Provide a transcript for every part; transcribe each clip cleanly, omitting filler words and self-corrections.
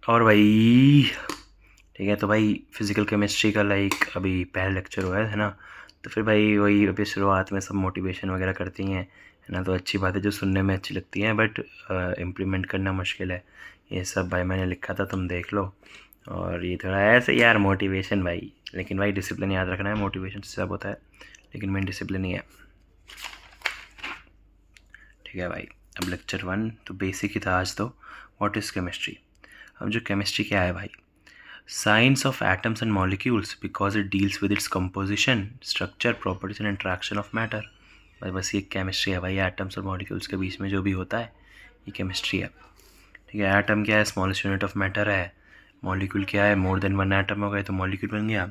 और भाई ठीक है, तो भाई फिज़िकल केमिस्ट्री का अभी पहला लेक्चर हुआ है ना। तो फिर भाई वही अभी शुरुआत में सब मोटिवेशन वगैरह करती हैं, है ना। तो अच्छी बात है जो सुनने में अच्छी लगती हैं, बट इम्प्लीमेंट करना मुश्किल है। ये सब भाई मैंने लिखा था, तुम देख लो। और ये थोड़ा ऐसे यार मोटिवेशन भाई, लेकिन भाई डिसिप्लिन याद रखना है। मोटिवेशन से सब होता है, लेकिन मेन डिसिप्लिन ही है। ठीक है भाई, अब लेक्चर 1 तो बेसिक ही था आज तो। What is chemistry. अब जो केमिस्ट्री क्या है भाई, science of atoms and molecules because it deals with its composition, structure, properties and interaction of matter। भाई बस ये केमिस्ट्री है भाई, एटम्स और मॉलिक्यूल्स के बीच में जो भी होता है ये केमिस्ट्री है। ठीक है, एटम क्या है, स्मॉलेस्ट यूनिट ऑफ मैटर है। मॉलिक्यूल क्या है, मोर देन वन एटम हो गए तो मॉलिक्यूल बन गया।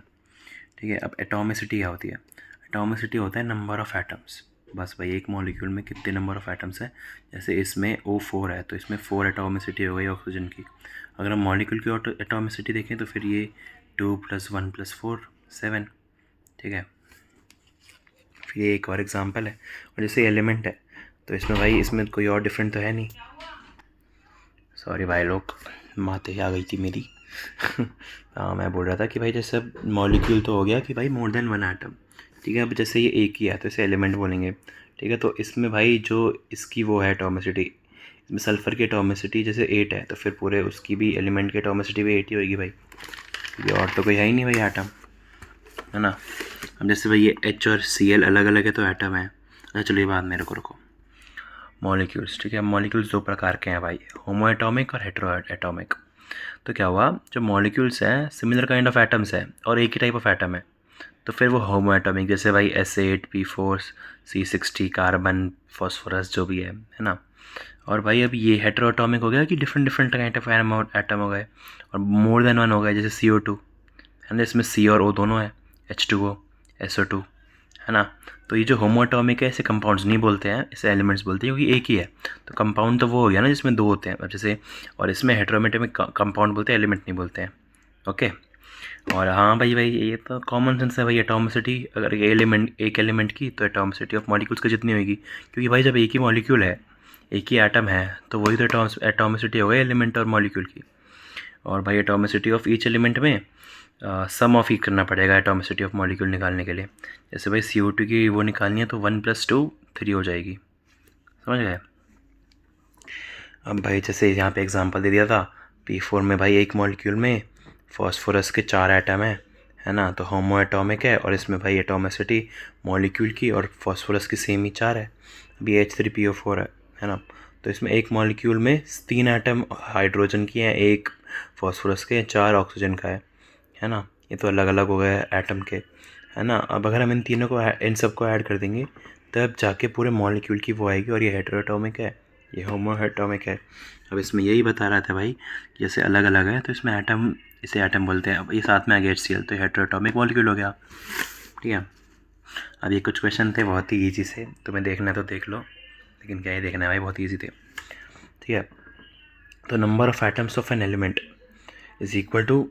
ठीक है, अब एटॉमिसिटी क्या होती है। एटॉमिसिटी होता है नंबर ऑफ एटम्स। बस भाई एक मॉलिक्यूल में कितने नंबर ऑफ एटम्स है। जैसे इसमें O4 है तो इसमें 4 एटॉमिसिटी हो गई ऑक्सीजन की। अगर हम मॉलिक्यूल की एटॉमिसिटी देखें तो फिर ये 2 + 1 + 4 7। ठीक है, फिर ये एक और एग्जांपल है। और जैसे एलिमेंट है तो इसमें भाई इसमें कोई और डिफरेंट तो है नहीं। सॉरी भाई लोग, माते आ गई थी मेरी। हाँ, मैं बोल रहा था कि भाई जैसे मॉलिक्यूल तो हो गया कि भाई मोर देन वन एटम। ठीक है, अब जैसे ये एक ही है तो इसे एलिमेंट बोलेंगे। ठीक है, तो इसमें भाई जो इसकी वो है एटॉमिसिटी, इसमें सल्फ़र की एटॉमिसिटी जैसे 8 है तो फिर पूरे उसकी भी एलिमेंट की एटॉमिसिटी भी 8 ही होगी भाई। ये और तो कोई है ही नहीं भाई एटम, है ना। अब जैसे भाई ये H और Cl अलग अलग है तो एटम है। अच्छा चलो ये बात मेरे को रुको। मॉलिक्यूल्स, ठीक है, मॉलिक्यूल्स दो प्रकार के हैं भाई, होमो एटॉमिक और हेट्रो एटॉमिक। तो क्या हुआ, जो मॉलिक्यूल्स हैं सिमिलर काइंड ऑफ एटम्स है और एक ही टाइप ऑफ एटम है तो फिर वो होमो एटॉमिक। जैसे भाई S8P4 C60 कार्बन फॉस्फोरस जो भी है ना। और भाई अब ये हेट्रो एटॉमिक हो गया कि different different kind of atom हो गए और मोर देन वन हो गए। जैसे CO2 है ना, इसमें C और O दोनों है, H2O SO2, है ना। तो ये जो होमो एटॉमिक है इसे कंपाउंड्स नहीं बोलते हैं, इसे एलिमेंट्स बोलते हैं क्योंकि एक ही है। तो कंपाउंड तो वो हो गया ना जिसमें दो होते हैं। अब जैसे और इसमें हेट्रोमेटोमिक कंपाउंड बोलते हैं, एलिमेंट नहीं बोलते हैं। ओके। और हाँ भाई ये तो कॉमन सेंस है भाई। एटॉमिसिटी अगर एक एलिमेंट की तो एटॉमिसिटी ऑफ मॉलिक्यूल्स की जितनी होगी, क्योंकि भाई जब एक ही मॉलिक्यूल है, एक ही एटम है, तो वही तो एटॉमिसिटी हो गई एलिमेंट और मॉलिक्यूल की। और भाई एटॉमिसिटी ऑफ ईच एलिमेंट में सम ऑफ ही करना पड़ेगा एटॉमिसिटी ऑफ मॉलिक्यूल निकालने के लिए। जैसे भाई CO2 की वो निकालनी है तो 1 + 2 3 हो जाएगी, समझ गए। अब भाई जैसे यहाँ पे एग्जांपल दे दिया था, P4 में भाई एक मॉलिक्यूल में फॉस्फोरस के 4 एटम है ना। तो होमो एटॉमिक है और इसमें भाई एटॉमिसिटी मॉलिक्यूल की और फॉस्फोरस की सेम ही 4 है। अभी H3PO4 है ना। तो इसमें एक मॉलिक्यूल में 3 एटम हाइड्रोजन की हैं, एक फॉस्फोरस के, 4 ऑक्सीजन का है ना। ये तो अलग अलग हो गए एटम के, है ना। अब अगर हम इन तीनों को इन सब को ऐड कर देंगे तब जाके पूरे मॉलिक्यूल की वो आएगी। और ये हेटेरोटॉमिक है, ये होमो एटॉमिक है। अब इसमें यही बता रहा था भाई, जैसे अलग अलग है तो इसमें एटम, इसे एटम बोलते हैं। अब ये साथ में आ गया HCl तो हेटेरोटॉमिक मॉलिक्यूल हो गया। ठीक है, अब ये कुछ क्वेश्चन थे बहुत ही ईजी से, तुम्हें देखना है तो देख लो, लेकिन क्या ही देखना है भाई, बहुत ईजी थे। ठीक है, तो number of atoms of an element is equal to,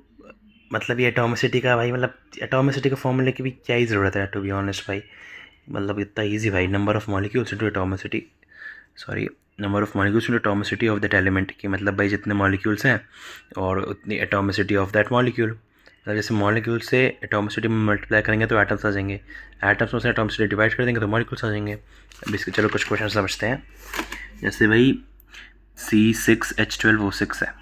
मतलब ये एटॉमिसिटी का भाई, मतलब एटॉमिसिटी के फॉर्मूले की भी क्या ही ज़रूरत है टू बी ऑनेस्ट भाई। मतलब इतना इजी भाई, number of molecules into atomicity, sorry number of molecules into atomicity of that element की, मतलब भाई जितने मॉलिक्यूल्स हैं और उतनी एटॉमिसिटी ऑफ दैट मॉलिक्यूल। मतलब जैसे मॉलिक्यूल से एटॉमिसिटी में मल्टीप्लाई करेंगे तो एटम्स आ जाएंगे, एटम्स में से एटॉमिसिटी डिवाइड कर देंगे तो मॉलिक्यूल्स आ जाएंगे। अब इसके चलो कुछ क्वेश्चन समझते हैं। जैसे भाई C6H12O6 है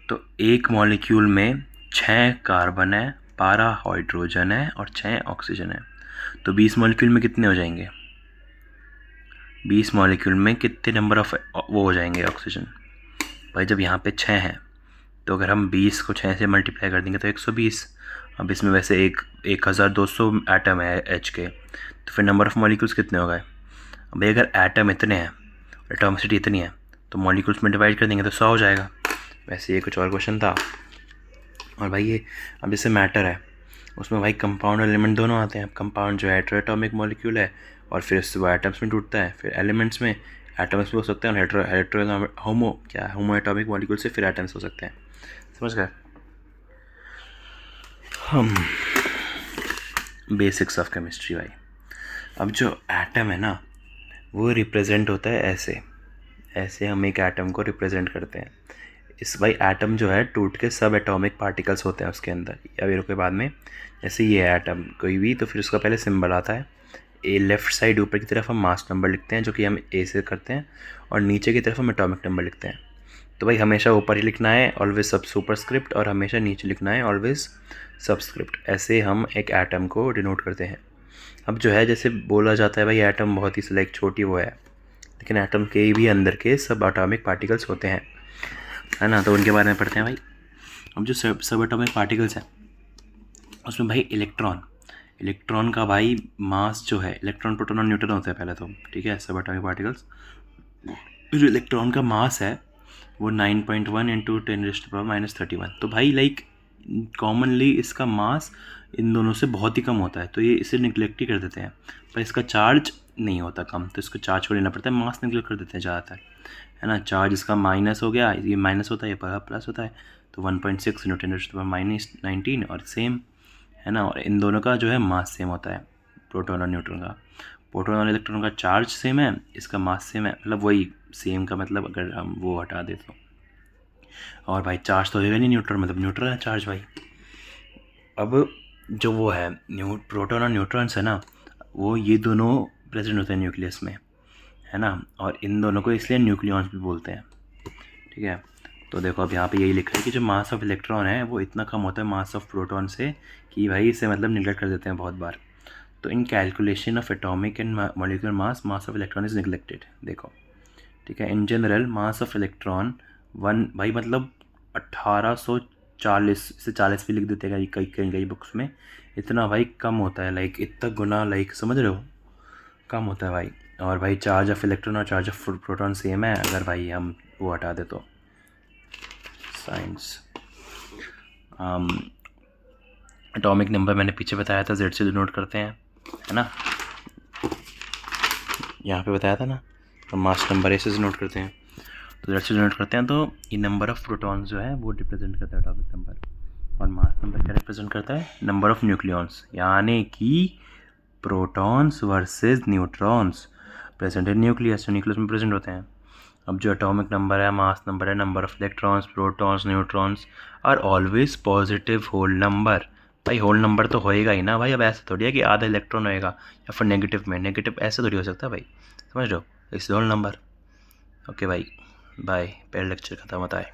तो एक मॉलिक्यूल में 6 कार्बन है, 12 हाइड्रोजन है और 6 ऑक्सीजन है। तो 20 मॉलिक्यूल में कितने हो जाएंगे, 20 मॉलिक्यूल में कितने नंबर ऑफ वो हो जाएंगे ऑक्सीजन। भाई जब यहाँ पे 6 हैं तो अगर हम 20 को 6 से मल्टीप्लाई कर देंगे तो 120। अब इसमें वैसे 1200 एटम है H के, तो फिर नंबर ऑफ मॉलिक्यूल्स कितने हो गए। अब भाई अगर एटम इतने हैं, एटॉमिसिटी इतनी है, तो मॉलिक्यूल्स में डिवाइड कर देंगे तो 100 हो जाएगा। वैसे ये कुछ और क्वेश्चन था। और भाई ये अब जैसे मैटर है उसमें भाई कंपाउंड और एलिमेंट दोनों आते हैं। कंपाउंड जो है हेटेरोटॉमिक मॉलिक्यूल है और फिर उससे वो एटम्स में टूटता है, फिर एलिमेंट्स में एटम्स भी हो सकते हैं और होमो एटॉमिक मॉलिक्यूल से फिर एटम्स हो सकते हैं, समझ गए। हम बेसिक्स ऑफ केमिस्ट्री भाई। अब जो एटम है ना वो रिप्रेजेंट होता है ऐसे, ऐसे हम एक एटम को रिप्रेजेंट करते हैं। इस भाई एटम जो है टूट के सब एटॉमिक पार्टिकल्स होते हैं उसके अंदर या फिर के बाद में। जैसे ये एटम कोई भी, तो फिर उसका पहले सिंबल आता है ए, लेफ्ट साइड ऊपर की तरफ हम मास नंबर लिखते हैं जो कि हम ए से करते हैं, और नीचे की तरफ हम एटॉमिक नंबर लिखते हैं। तो भाई हमेशा ऊपर ही लिखना है ऑलवेज सब सुपरस्क्रिप्ट, और हमेशा नीचे लिखना है ऑलवेज सबस्क्रिप्ट। ऐसे हम एक एटम को डिनोट करते हैं। अब जो है जैसे बोला जाता है भाई एटम बहुत ही लाइक छोटी वो है, लेकिन एटम के भी अंदर के सब एटॉमिक पार्टिकल्स होते हैं, है ना। तो उनके बारे में पढ़ते हैं भाई। अब जो सब एटॉमिक पार्टिकल्स हैं उसमें भाई इलेक्ट्रॉन का भाई मास जो है, इलेक्ट्रॉन प्रोटॉन और न्यूट्रॉन होता है पहले तो, ठीक है, सब एटॉमिक पार्टिकल्स। जो इलेक्ट्रॉन का मास है वो 9.1 इंटू 10⁻31। तो भाई लाइक कॉमनली इसका मास इन दोनों से बहुत ही कम होता है, तो ये इसे निगलेक्ट ही कर देते हैं, पर इसका चार्ज नहीं होता कम, तो इसको चार्ज को लेना पड़ता है, मास निगलेक्ट कर देते हैं ज़्यादातर, है ना। चार्ज इसका माइनस हो गया, ये माइनस होता है, ये प्लस होता है, तो 1.6 इंटू 10⁻19 और सेम, है ना। और इन दोनों का जो है मास सेम होता है, प्रोटॉन और न्यूट्रॉन का। प्रोटॉन और इलेक्ट्रॉन का चार्ज सेम है, इसका मास सेम है, मतलब वही सेम का मतलब अगर हम वो हटा दे तो। और भाई चार्ज तो होगा नहीं न्यूट्रॉन, मतलब न्यूट्रल है चार्ज भाई। अब जो वो है प्रोटॉन और न्यूट्रॉन्स है ना, वो ये दोनों प्रेजेंट होते हैं न्यूक्लियस में, है ना। और इन दोनों को इसलिए न्यूक्लियॉन्स भी बोलते हैं, ठीक है। तो देखो अब यहाँ पे यही लिखा है कि जो मास ऑफ इलेक्ट्रॉन है वो इतना कम होता है मास ऑफ प्रोटॉन से कि भाई इसे मतलब निगलेक्ट कर देते हैं बहुत बार। तो इन calculation of atomic and molecular mass of electron is neglected, देखो, ठीक है। In general mass of electron भाई मतलब 1840 से 40 भी लिख देते हैं कई कई कई बुक्स में, इतना भाई कम होता है, लाइक इतना गुना, लाइक समझ रहे हो, कम होता है भाई। और भाई चार्ज ऑफ इलेक्ट्रॉन और चार्ज ऑफ प्रोटॉन सेम है, अगर भाई हम वो हटा दे तो। साइंस एटॉमिक नंबर मैंने पीछे बताया था, जेड से डिनोट करते हैं, है ना, यहाँ पे बताया था ना। तो मास नंबर ऐसे से नोट करते हैं, तो जेड से डिनोट करते हैं। तो ये नंबर ऑफ प्रोटॉन्स जो है वो रिप्रेजेंट करता है एटॉमिक नंबर, और मास नंबर क्या रिप्रेजेंट करता है, नंबर ऑफ न्यूक्लियॉन्स, यानी कि protons versus neutrons present in nucleus, nucleus में प्रेजेंट होते हैं। अब जो एटॉमिक नंबर है, मास नंबर है, number of electrons, protons, neutrons are always positive whole number. भाई होल नंबर तो होएगा ही ना भाई, अब ऐसा थोड़ी है कि आधा इलेक्ट्रॉन होएगा या फिर नेगेटिव में, नेगेटिव ऐसे थोड़ी हो सकता है भाई, समझ लो, इट्स होल नंबर। ओके भाई, बाय, पहला लेक्चर खत्म होता है।